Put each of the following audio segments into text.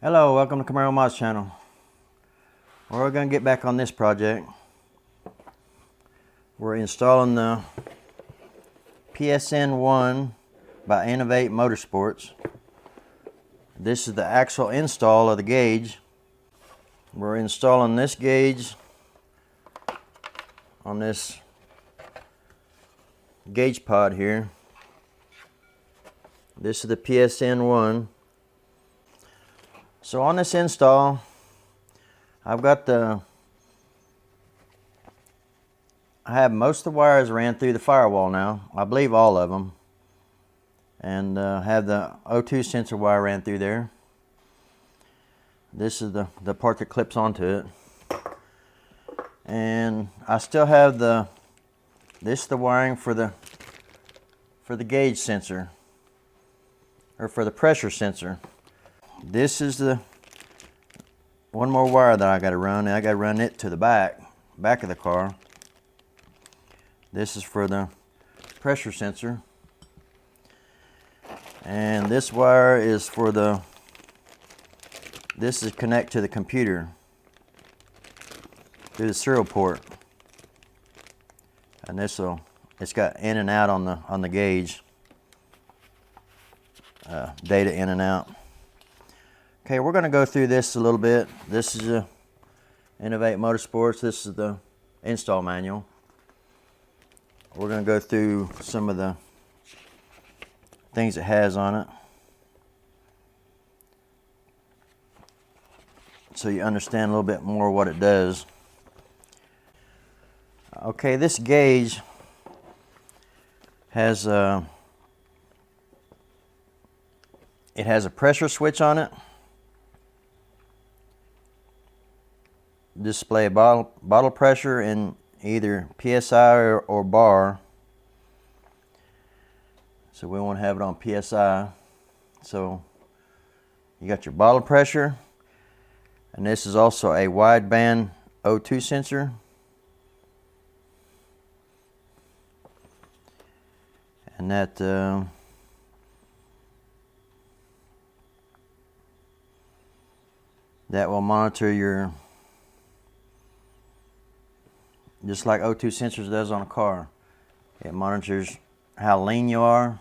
Hello, welcome to Camaro Mods channel. We're going to get back on this project. We're installing the PSN-1 by Innovate Motorsports. This is the actual install of the gauge. We're installing this gauge on this gauge pod here. This is the PSN-1. So on this install, I have most of the wires ran through the firewall now. I believe all of them. And have the O2 sensor wire ran through there. This is the part that clips onto it. And I still have this is the wiring for the gauge sensor, or for the pressure sensor. This is the one more wire that I got to run, and I got to run it to the back of the car. This is for the pressure sensor, and this wire is for this is connect to the computer through the serial port, and it's got in and out on the gauge, data in and out. Okay, we're going to go through this a little bit. This is a Innovate Motorsports. This is the install manual. We're going to go through some of the things it has on it, so you understand a little bit more what it does. Okay, this gauge has it has a pressure switch on it. Display bottle pressure in either PSI or bar. So we want to have it on PSI. So you got your bottle pressure, and this is also a wideband O2 sensor. And that will monitor your, just like O2 sensors does on a car. It monitors how lean you are.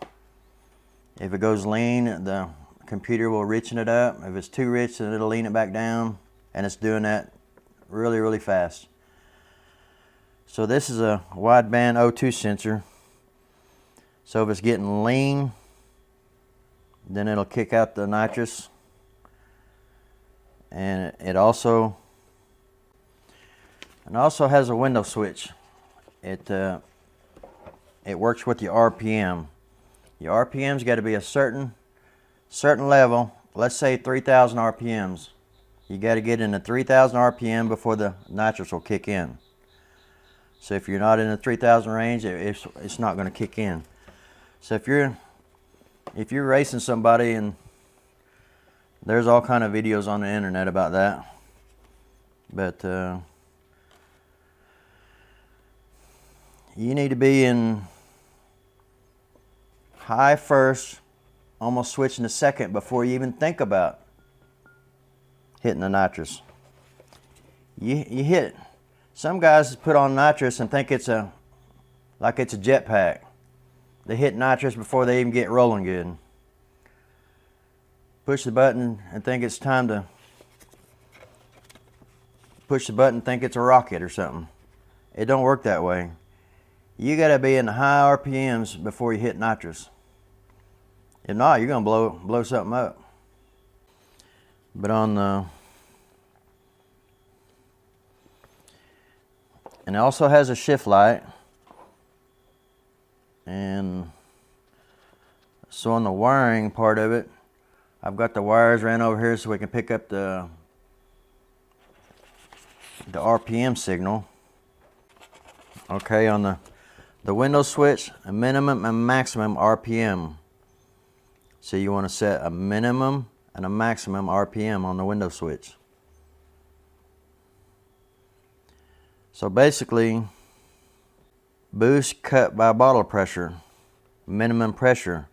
If it goes lean, the computer will richen it up. If it's too rich, then it'll lean it back down, and it's doing that really, really fast. So this is a wideband O2 sensor. So if it's getting lean, then it'll kick out the nitrous. And it also has a window switch. It works with your RPM. Your RPM's got to be a certain level. Let's say 3,000 RPMs. You got to get into 3,000 RPM before the nitrous will kick in. So if you're not in the 3,000 range, it's not going to kick in. So if you're racing somebody, and there's all kind of videos on the internet about that, but you need to be in high first, almost switching to second before you even think about hitting the nitrous. You hit, some guys put on nitrous and think it's like it's a jetpack. They hit nitrous before they even get rolling good. Push the button and think it's time to push the button, think it's a rocket or something. It don't work that way. You got to be in the high RPMs before you hit nitrous. If not, you're going to blow something up. But and it also has a shift light. And so on the wiring part of it, I've got the wires ran over here so we can pick up the RPM signal. Okay, on the window switch, a minimum and maximum RPM. So you want to set a minimum and a maximum RPM on the window switch. So basically, boost cut by bottle pressure, minimum pressure.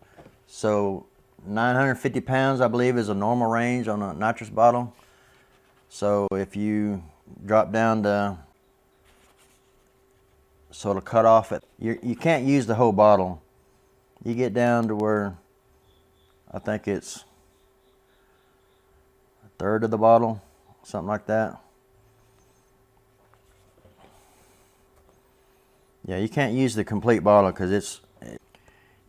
So 950 pounds, I believe, is a normal range on a nitrous bottle. So if you drop down to, so it'll cut off at, you can't use the whole bottle. You get down to where I think it's a third of the bottle, something like that. Yeah, you can't use the complete bottle because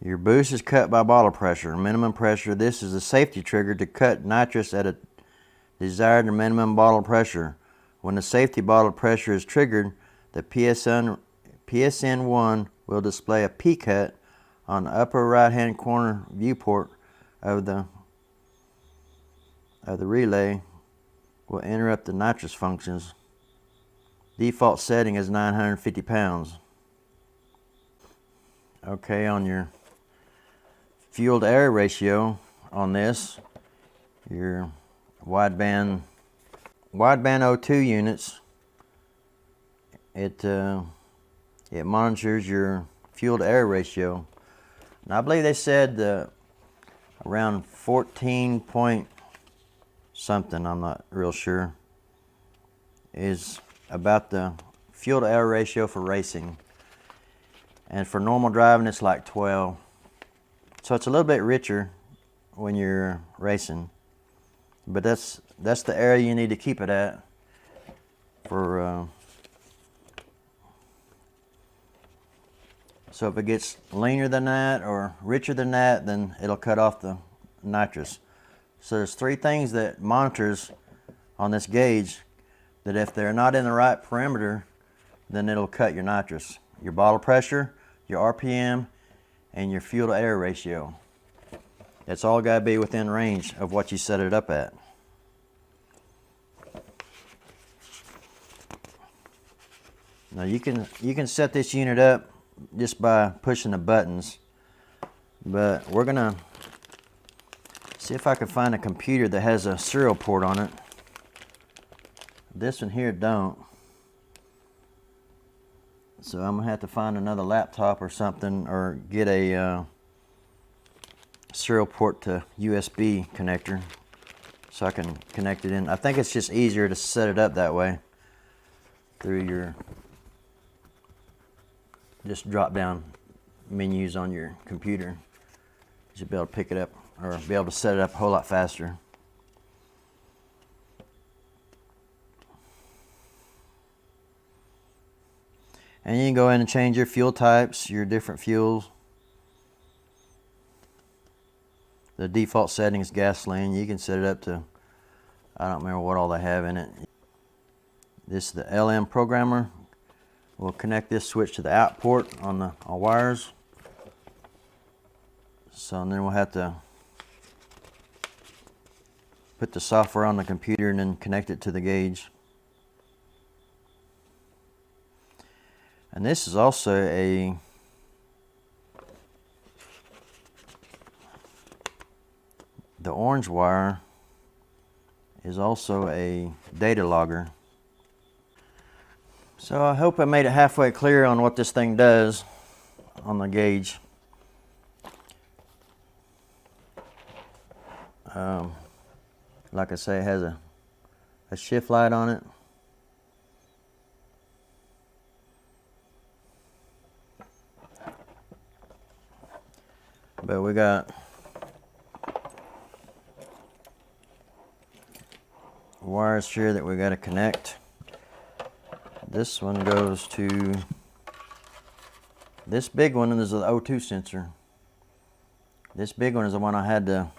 your boost is cut by bottle pressure, minimum pressure. This is a safety trigger to cut nitrous at a desired minimum bottle pressure. When the safety bottle pressure is triggered, the PSN-1 will display a P cut on the upper right hand corner viewport of the relay. Will interrupt the nitrous functions. Default setting is 950 pounds. Okay, on your fuel to air ratio on this, your wideband O2 units, it monitors your fuel to air ratio. And I believe they said around 14 point something, I'm not real sure, is about the fuel to air ratio for racing. And for normal driving, it's like 12. So it's a little bit richer when you're racing. But that's the area you need to keep it at for so if it gets leaner than that or richer than that, then it'll cut off the nitrous. So there's three things that monitors on this gauge that if they're not in the right parameter, then it'll cut your nitrous. Your bottle pressure, your RPM, and your fuel to air ratio. It's all got to be within range of what you set it up at. Now you can set this unit up just by pushing the buttons, but we're gonna see if I can find a computer that has a serial port on it. This one here don't. So I'm gonna have to find another laptop or something, or get a serial port to USB connector so I can connect it in. I think it's just easier to set it up that way through your just drop down menus on your computer. You should be able to pick it up or be able to set it up a whole lot faster. And you can go in and change your fuel types, your different fuels. The default setting is gasoline. You can set it up to, I don't remember what all they have in it. This is the LM programmer. We'll connect this switch to the out port on the wires. So and then we'll have to put the software on the computer and then connect it to the gauge. And this is also the orange wire is also a data logger. So I hope I made it halfway clear on what this thing does on the gauge. Like I say, it has a shift light on it. But we got wires here that we got to connect. This one goes to this big one, and there's an O2 sensor. This big one is the one I had to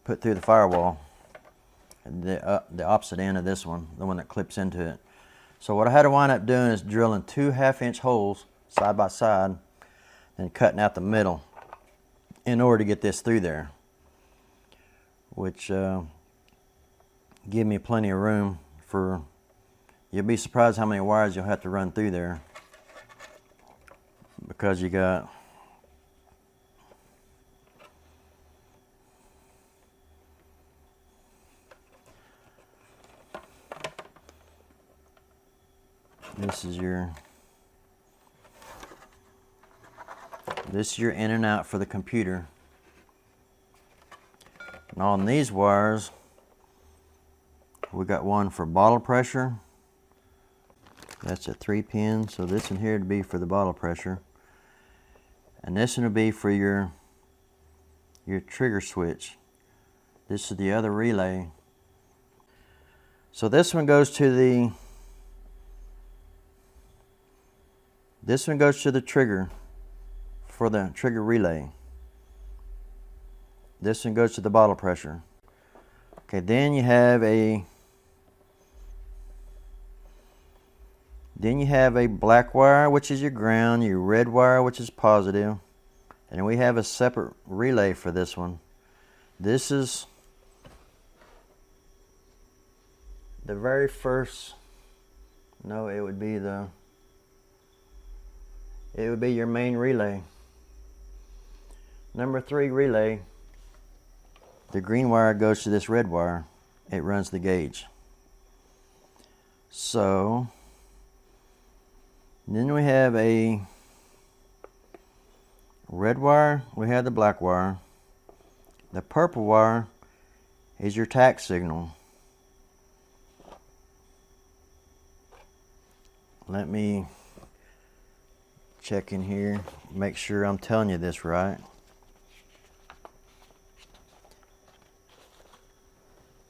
put through the firewall. The opposite end of this one, the one that clips into it. So what I had to wind up doing is drilling 2 half-inch holes side by side and cutting out the middle in order to get this through there, which give me plenty of room for. You'll be surprised how many wires you'll have to run through there, because you got this is your in and out for the computer. on these wires, we got one for bottle pressure. That's a 3-pin, so this one here would be for the bottle pressure. And this one would be for your trigger switch. This is the other relay. So this one goes to the trigger for the trigger relay. This one goes to the bottle pressure. Okay, then you have a black wire, which is your ground, your red wire, which is positive, and we have a separate relay for this one. This is the very first, no, it would be your main relay. Number 3 relay. The green wire goes to this red wire. It runs the gauge. So then we have a red wire, we have the black wire. The purple wire is your tack signal. Let me check in here, make sure I'm telling you this right.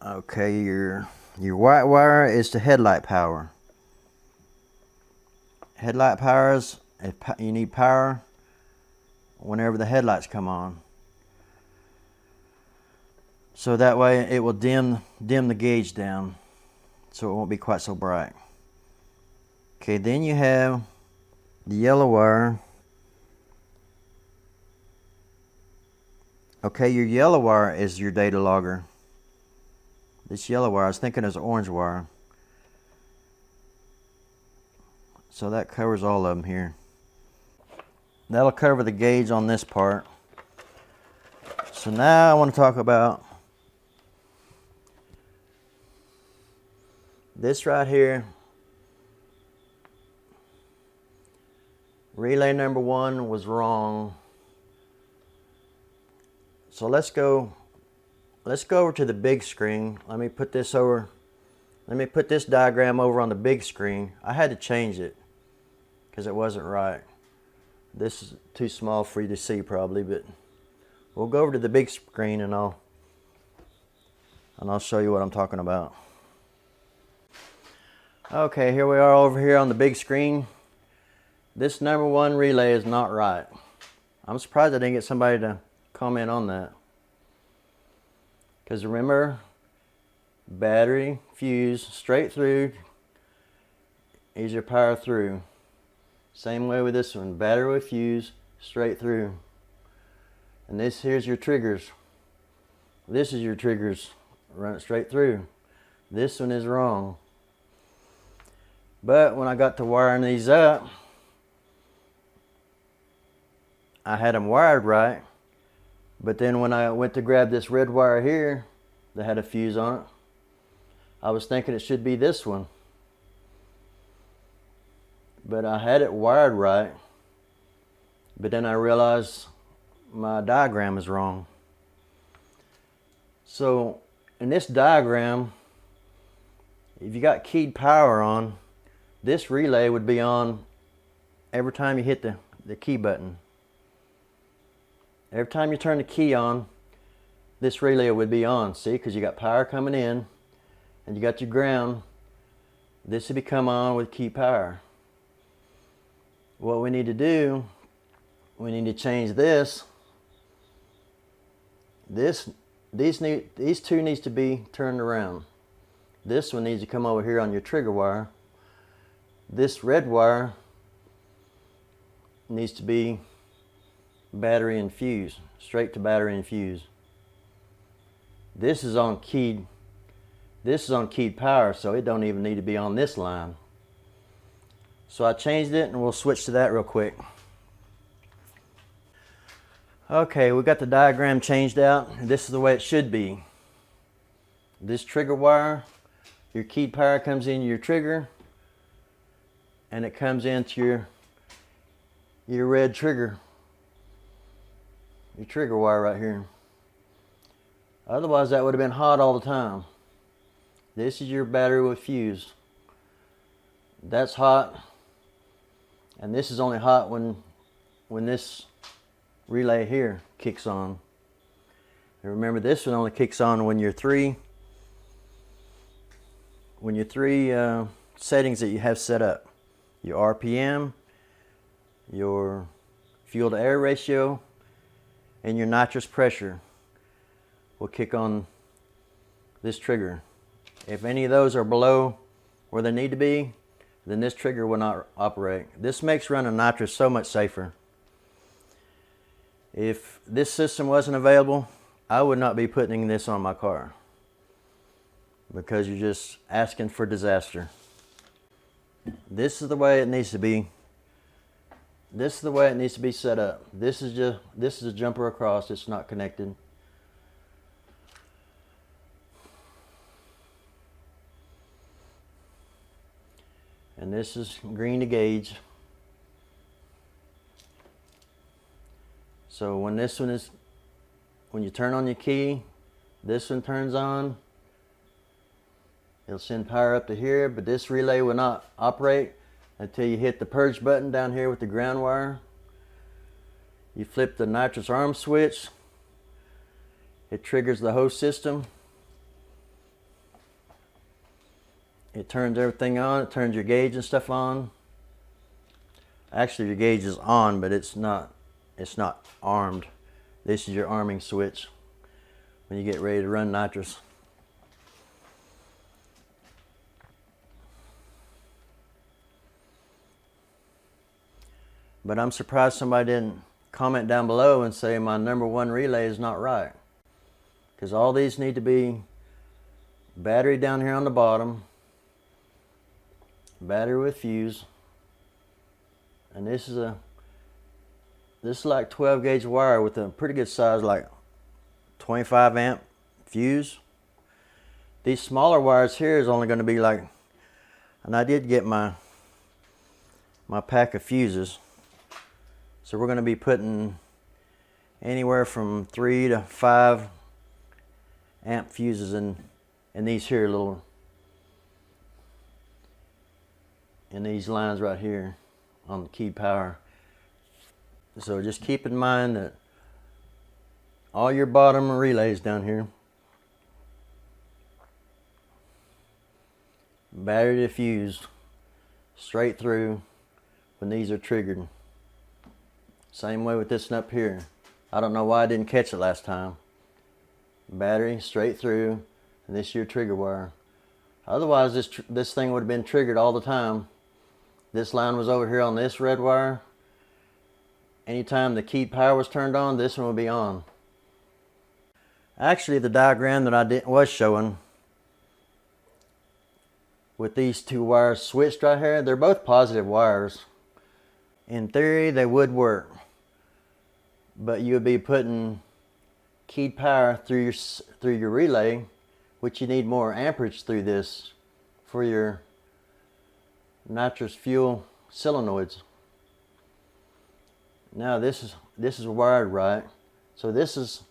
Okay, your white wire is the headlight power. Headlight power is, if you need power whenever the headlights come on. So that way it will dim the gauge down, so it won't be quite so bright. Okay, then you have the yellow wire. Okay, your yellow wire is your data logger. This yellow wire, I was thinking it was orange wire. So that covers all of them here. That'll cover the gauge on this part. So now I want to talk about this right here. Relay number 1 was wrong. So let's go over to the big screen. Let me put this diagram over on the big screen. I had to change it because it wasn't right. This is too small for you to see probably, but we'll go over to the big screen and I'll show you what I'm talking about. Okay, here we are over here on the big screen. This number 1 relay is not right. I'm surprised I didn't get somebody to comment on that. Because remember, battery, fuse, straight through is your power through. Same way with this one, battery with fuse, straight through. And here's your triggers. This is your triggers, run it straight through. This one is wrong. But when I got to wiring these up, I had them wired right. But then when I went to grab this red wire here that had a fuse on it, I was thinking it should be this one. But I had it wired right. But then I realized my diagram is wrong. So in this diagram, if you got keyed power on, this relay would be on every time you hit the key button. Every time you turn the key on, this relay would be on. See, because you got power coming in and you got your ground. This would become on with key power. What we need to do, we need to change this. These two needs to be turned around. This one needs to come over here on your trigger wire. This red wire needs to be battery and fuse, straight to battery and fuse. This is on keyed power, so it don't even need to be on this line. So I changed it and we'll switch to that real quick. Okay, we got the diagram changed out. This is the way it should be. This trigger wire, your keyed power comes into your trigger and it comes into your red trigger. Your trigger wire right here. Otherwise that would have been hot all the time. This is your battery with fuse. That's hot, and this is only hot when this relay here kicks on. And remember, this one only kicks on when your three settings that you have set up: your RPM, your fuel to air ratio, and your nitrous pressure will kick on this trigger. If any of those are below where they need to be, then this trigger will not operate. This makes running nitrous so much safer. If this system wasn't available, I would not be putting this on my car, because you're just asking for disaster. This is the way it needs to be. This is the way it needs to be set up. This is a jumper across. It's not connected. And this is green to gauge. So when you turn on your key, this one turns on. It'll send power up to here, but this relay will not operate until you hit the purge button down here with the ground wire. You flip the nitrous arm switch. It triggers the whole system. It turns everything on. It turns your gauge and stuff on. Actually, your gauge is on, but it's not armed. This is your arming switch when you get ready to run nitrous. But I'm surprised somebody didn't comment down below and say my #1 relay is not right, because all these need to be battery down here on the bottom, battery with fuse, and this is like 12 gauge wire with a pretty good size, like 25 amp fuse. These smaller wires here is only going to be like, and I did get my pack of fuses, so we're going to be putting anywhere from 3 to 5 amp fuses in these here in these lines right here on the key power. So just keep in mind that all your bottom relays down here, battery to fuse, straight through when these are triggered. Same way with this one up here. I don't know why I didn't catch it last time. Battery straight through, and this is your trigger wire. Otherwise this thing would have been triggered all the time. This line was over here on this red wire. Anytime the key power was turned on, this one would be on. Actually, the diagram that I was showing with these two wires switched right here, they're both positive wires. In theory, they would work, but you would be putting keyed power through your relay, which you need more amperage through this for your nitrous fuel solenoids. Now this is wired right. So this is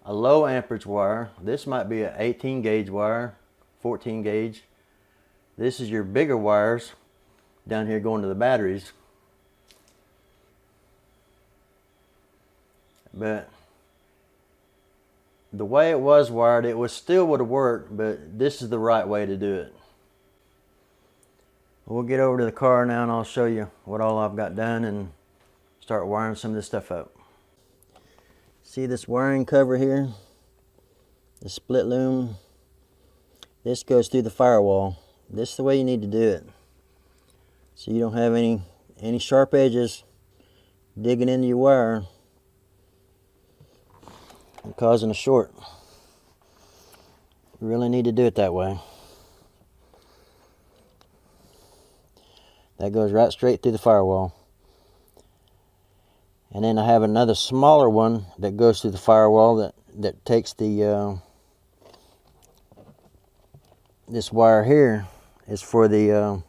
a low amperage wire. This might be an 18 gauge wire, 14 gauge. This is your bigger wires down here going to the batteries. But the way it was wired, it still would have worked, but this is the right way to do it. We'll get over to the car now and I'll show you what all I've got done and start wiring some of this stuff up. See this wiring cover here? The split loom. This goes through the firewall. This is the way you need to do it, so you don't have any sharp edges digging into your wire and causing a short. You really need to do it that way. That goes right straight through the firewall. And then I have another smaller one that goes through the firewall that takes the this wire here is for the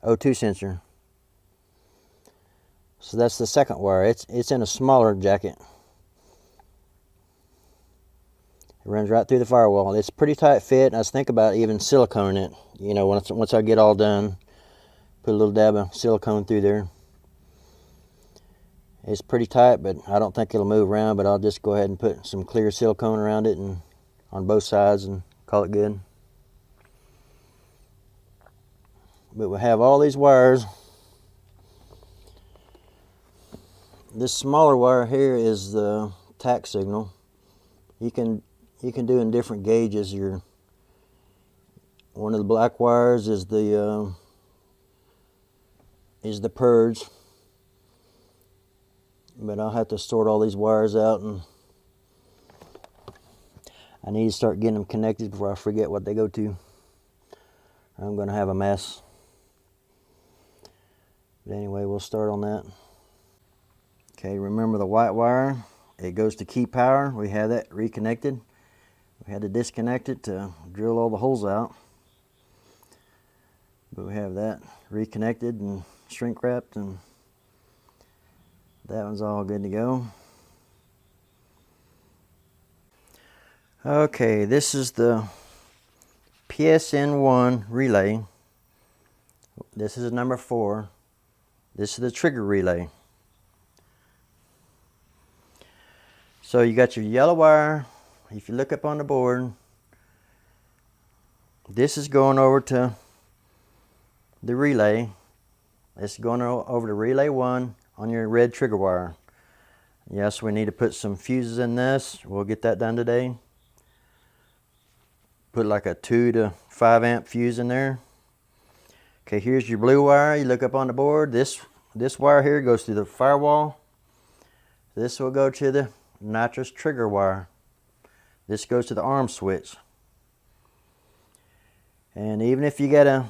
O2 sensor. So that's the second wire. It's in a smaller jacket. It runs right through the firewall. It's pretty tight fit. I was thinking about even siliconing it. You know, once I get all done, put a little dab of silicone through there. It's pretty tight, but I don't think it'll move around, but I'll just go ahead and put some clear silicone around it and on both sides and call it good. But we have all these wires. This smaller wire here is the tack signal. You can do in different gauges. One of the black wires is the purge. But I'll have to sort all these wires out, and I need to start getting them connected before I forget what they go to. I'm going to have a mess. But anyway, we'll start on that. Okay, remember the white wire? It goes to key power. We have that reconnected. We had to disconnect it to drill all the holes out. But we have that reconnected and shrink wrapped, and that one's all good to go. Okay, this is the PSN-1 relay. This is number 4. This is the trigger relay. So you got your yellow wire. If you look up on the board, this is going over to the relay. It's going over to relay 1 on your red trigger wire. Yes, we need to put some fuses in this. We'll get that done today. Put like a 2 to 5 amp fuse in there. Okay, here's your blue wire. You look up on the board. This wire here goes through the firewall. This will go to the nitrous trigger wire. This goes to the arm switch. And even if you gotta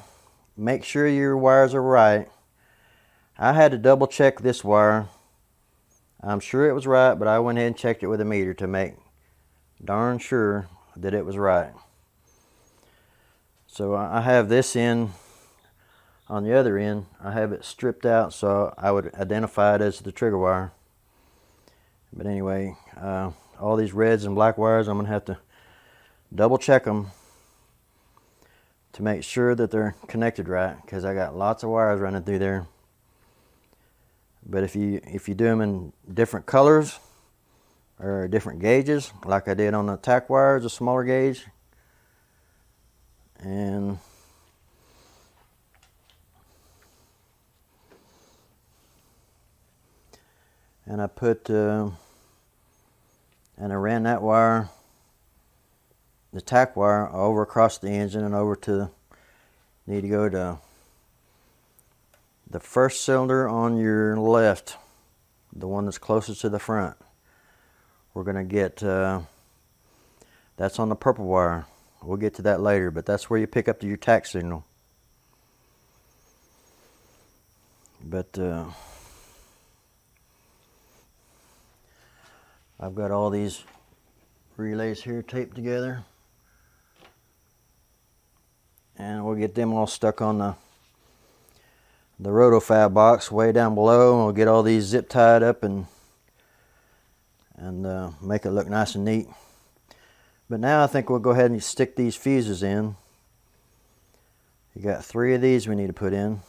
make sure your wires are right, I had to double check this wire. I'm sure it was right, but I went ahead and checked it with a meter to make darn sure that it was right. So I have this in on the other end. I have it stripped out so I would identify it as the trigger wire. But anyway, all these reds and black wires, I'm going to have to double check them to make sure that they're connected right, because I got lots of wires running through there. But if you do them in different colors or different gauges, like I did on the tack wires, a smaller gauge, and I put and I ran that wire, the tack wire, over across the engine and over to, need to go to the first cylinder on your left, the one that's closest to the front. We're going to get, that's on the purple wire. We'll get to that later, but that's where you pick up your tack signal. But I've got all these relays here taped together, and we'll get them all stuck on the rotofab box way down below, and we'll get all these zip tied up and make it look nice and neat. But now I think we'll go ahead and stick these fuses in. You got 3 of these we need to put in.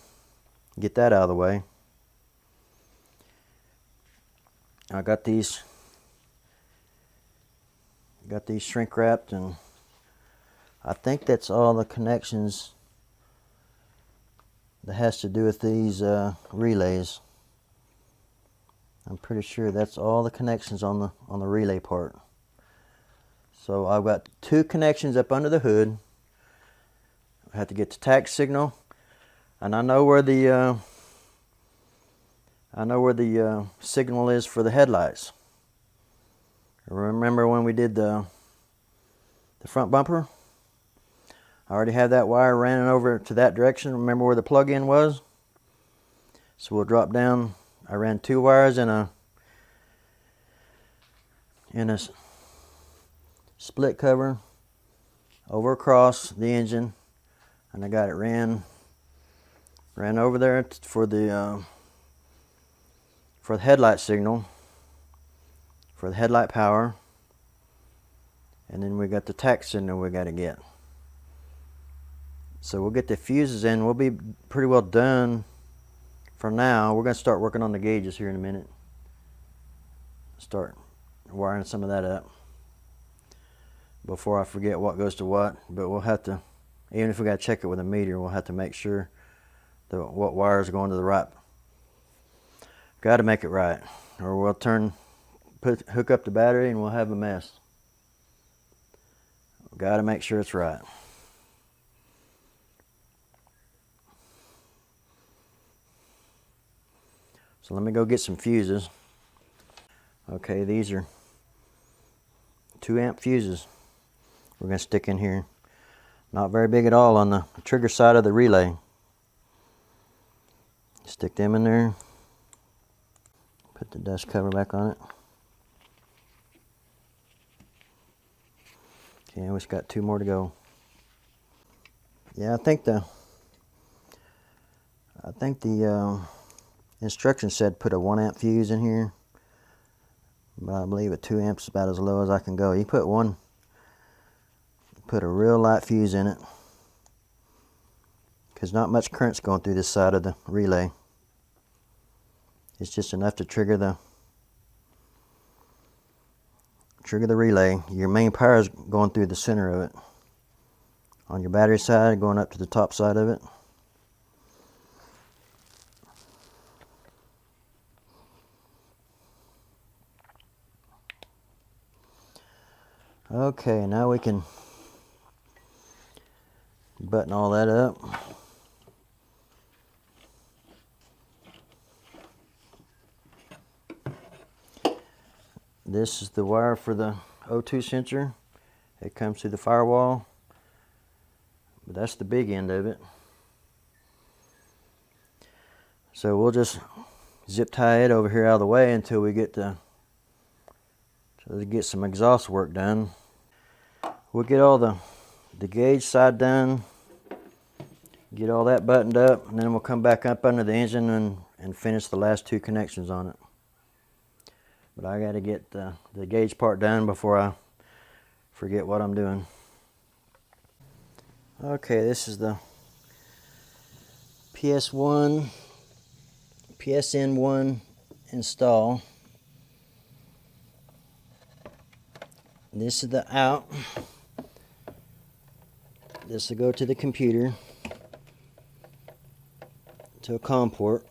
Get that out of the way. I got these shrink wrapped, and I think that's all the connections that has to do with these relays. I'm pretty sure that's all the connections on the relay part. So I've got 2 connections up under the hood. I have to get the tack signal, and I know where the signal is for the headlights. Remember when we did the front bumper? I already have that wire running over to that direction. Remember where the plug-in was? So we'll drop down. I ran 2 wires in a split cover over across the engine, and I got it ran over there for the headlight signal, for the headlight power. And then we got the tack signal we got to get. So we'll get the fuses in. We'll be pretty well done for now. We're going to start working on the gauges here in a minute. Start wiring some of that up before I forget what goes to what. But we'll have to, even if we got to check it with a meter, we'll have to make sure that what wires are going to the right. Got to make it right, or we'll hook up the battery and we'll have a mess. Got to make sure it's right. So let me go get some fuses. Okay, these are 2 amp fuses we're going to stick in here. Not very big at all on the trigger side of the relay. Stick them in there. Put the dust cover back on it. Okay, we just got 2 more to go. Yeah, I think the instructions said put a 1 amp fuse in here, but I believe a 2 amps is about as low as I can go. You put a real light fuse in it, because not much current's going through this side of the relay. It's just enough to trigger the relay. Your main power is going through the center of it. On your battery side, going up to the top side of it. Okay, now we can button all that up. This is the wire for the O2 sensor. It comes through the firewall, but that's the big end of it. So we'll just zip tie it over here out of the way until we get some exhaust work done. We'll get all the gauge side done, get all that buttoned up, and then we'll come back up under the engine and finish the last 2 connections on it. But I got to get the gauge part done before I forget what I'm doing. Okay, this is the PSN-1 install. This is the out. This will go to the computer, to a COM port.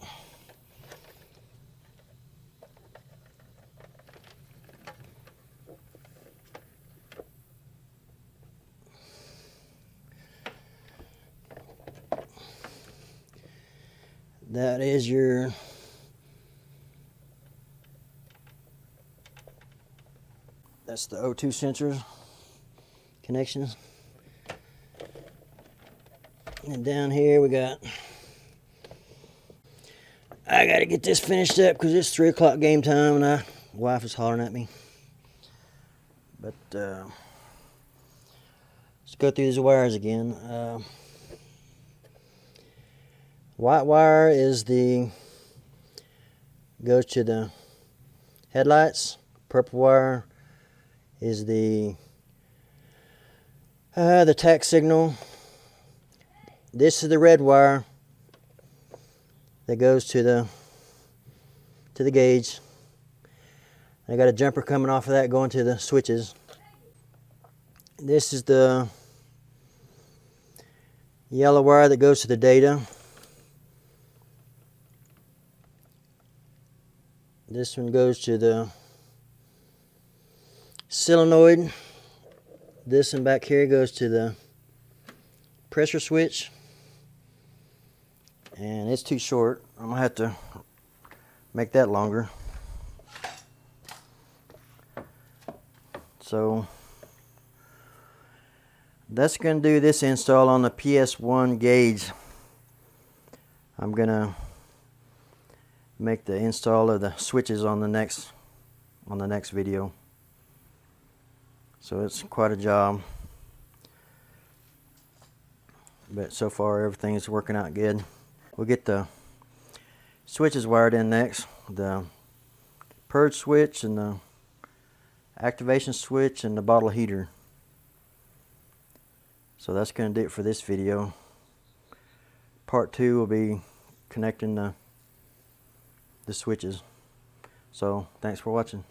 That is that's the O2 sensors connections. And down here we got, I gotta get this finished up because it's 3 o'clock game time and my wife is hollering at me. But let's go through these wires again. White wire goes to the headlights. Purple wire is the tack signal. This is the red wire that goes to the gauge. I got a jumper coming off of that going to the switches. This is the yellow wire that goes to the data. This one goes to the solenoid. This one back here goes to the pressure switch. And it's too short. I'm gonna have to make that longer. So that's gonna do this install on the PS1 gauge. I'm gonna make the install of the switches on the next video. So it's quite a job, but so far everything's working out good. We'll get the switches wired in next, the purge switch and the activation switch and the bottle heater. So that's going to do it for this video. Part 2 will be connecting the switches. So thanks for watching.